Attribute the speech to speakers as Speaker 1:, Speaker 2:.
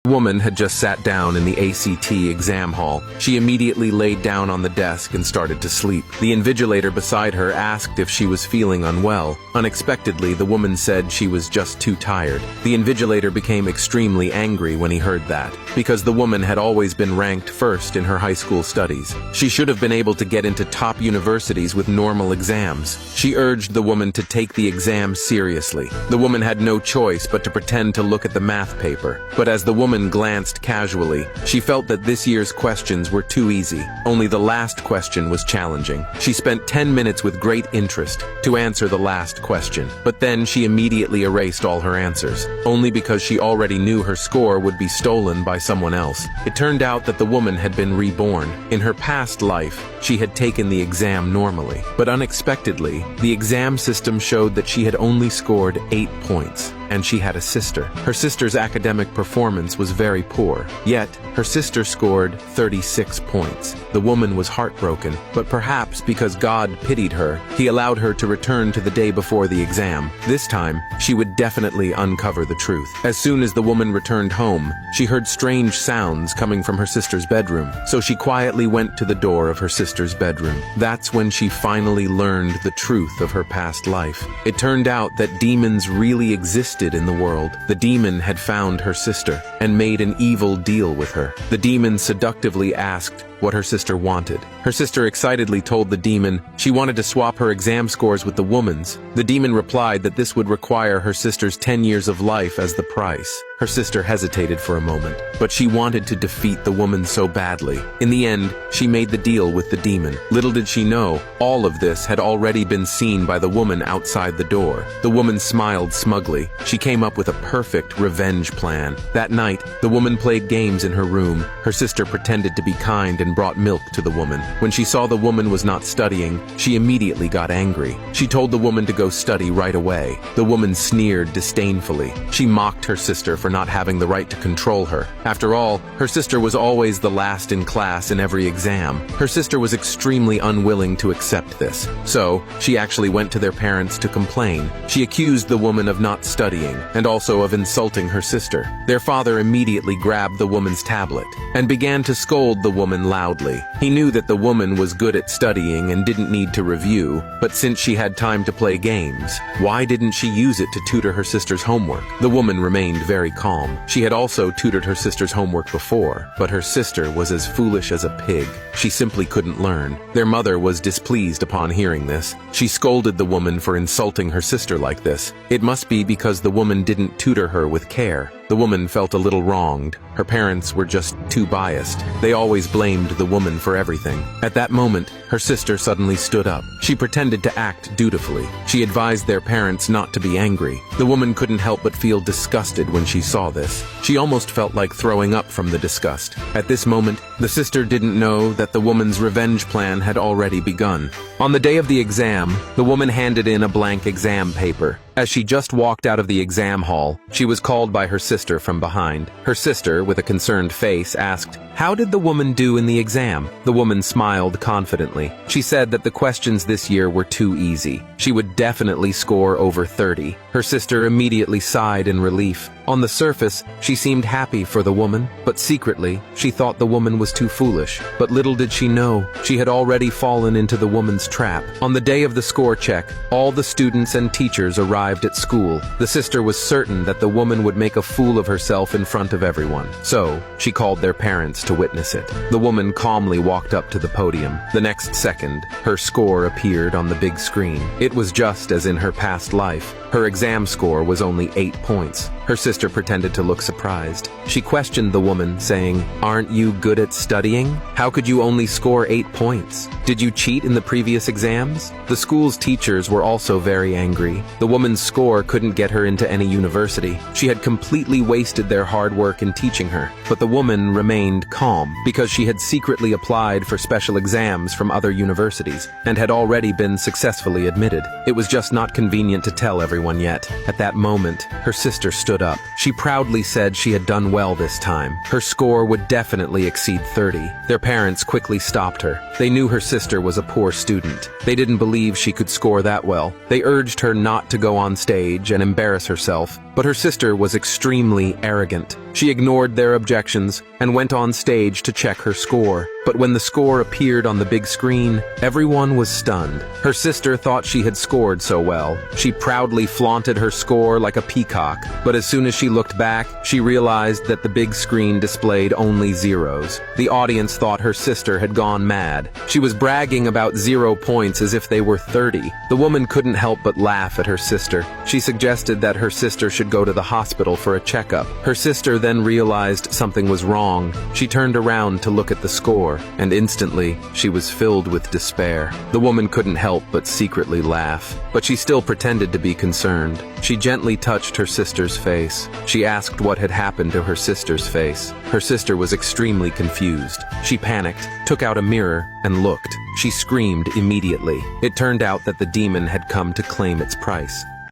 Speaker 1: The woman had just sat down in the ACT exam hall. She immediately laid down on the desk and started to sleep. The invigilator beside her asked if she was feeling unwell. Unexpectedly, the woman said she was just too tired. The invigilator became extremely angry when he heard that, because the woman had always been ranked first in her high school studies. She should have been able to get into top universities with normal exams. She urged the woman to take the exam seriously. The woman had no choice but to pretend to look at the math paper. But as the woman glanced casually, she felt that this year's questions were too easy. Only the last question was challenging. She spent 10 minutes with great interest to answer the last question, but then she immediately erased all her answers, only because she already knew her score would be stolen by someone else. It turned out that the woman had been reborn. In her past life, she had taken the exam normally, but unexpectedly, the exam system showed that she had only scored 8 points. And she had a sister. Her sister's academic performance was very poor, yet her sister scored 36 points. The woman was heartbroken, but perhaps because God pitied her, he allowed her to return to the day before the exam. This time, she would definitely uncover the truth. As soon as the woman returned home, she heard strange sounds coming from her sister's bedroom, so she quietly went to the door of her sister's bedroom. That's when she finally learned the truth of her past life. It turned out that demons really existed in the world. The demon had found her sister and made an evil deal with her. The demon seductively asked what her sister wanted. Her sister excitedly told the demon she wanted to swap her exam scores with the woman's. The demon replied that this would require her sister's 10 years of life as the price. Her sister hesitated for a moment, but she wanted to defeat the woman so badly. In the end, she made the deal with the demon. Little did she know, all of this had already been seen by the woman outside the door. The woman smiled smugly. She came up with a perfect revenge plan. That night, the woman played games in her room. Her sister pretended to be kind and brought milk to the woman. When she saw the woman was not studying, she immediately got angry. She told the woman to go study right away. The woman sneered disdainfully. She mocked her sister for not having the right to control her. After all, her sister was always the last in class in every exam. Her sister was extremely unwilling to accept this. So, she actually went to their parents to complain. She accused the woman of not studying and also of insulting her sister. Their father immediately grabbed the woman's tablet and began to scold the woman loudly. He knew that the woman was good at studying and didn't need to review, but since she had time to play games, why didn't she use it to tutor her sister's homework? The woman remained very calm. She had also tutored her sister's homework before, but her sister was as foolish as a pig. She simply couldn't learn. Their mother was displeased upon hearing this. She scolded the woman for insulting her sister like this. It must be because the woman didn't tutor her with care. The woman felt a little wronged. Her parents were just too biased. They always blamed the woman for everything. At that moment, her sister suddenly stood up. She pretended to act dutifully. She advised their parents not to be angry. The woman couldn't help but feel disgusted when she saw this. She almost felt like throwing up from the disgust. At this moment, the sister didn't know that the woman's revenge plan had already begun. On the day of the exam, the woman handed in a blank exam paper. As she just walked out of the exam hall, she was called by her sister from behind. Her sister, with a concerned face, asked, "How did the woman do in the exam?" The woman smiled confidently. She said that the questions this year were too easy. She would definitely score over 30. Her sister immediately sighed in relief. On the surface, she seemed happy for the woman, but secretly, she thought the woman was too foolish. But little did she know, she had already fallen into the woman's trap. On the day of the score check, all the students and teachers arrived at school. The sister was certain that the woman would make a fool of herself in front of everyone. So, she called their parents to witness it. The woman calmly walked up to the podium. The next second, her score appeared on the big screen. It was just as in her past life. Her exam score was only 8 points. Her sister pretended to look surprised. She questioned the woman, saying, "Aren't you good at studying? How could you only score 8 points? Did you cheat in the previous exams?" The school's teachers were also very angry. The woman's score couldn't get her into any university. She had completely wasted their hard work in teaching her. But the woman remained calm because she had secretly applied for special exams from other universities and had already been successfully admitted. It was just not convenient to tell everyone everyone yet. At that moment, her sister stood up. She proudly said she had done well this time. Her score would definitely exceed 30. Their parents quickly stopped her. They knew her sister was a poor student. They didn't believe she could score that well. They urged her not to go on stage and embarrass herself, but her sister was extremely arrogant. She ignored their objections and went on stage to check her score. But when the score appeared on the big screen, everyone was stunned. Her sister thought she had scored so well. She proudly flaunted her score like a peacock. But as soon as she looked back, she realized that the big screen displayed only zeros. The audience thought her sister had gone mad. She was bragging about 0 points as if they were 30. The woman couldn't help but laugh at her sister. She suggested that her sister should go to the hospital for a checkup. Her sister then realized something was wrong. She turned around to look at the score, and instantly, she was filled with despair. The woman couldn't help but secretly laugh, but she still pretended to be concerned. She gently touched her sister's face. She asked what had happened to her sister's face. Her sister was extremely confused. She panicked, took out a mirror, and looked. She screamed immediately. It turned out that the demon had come to claim its price.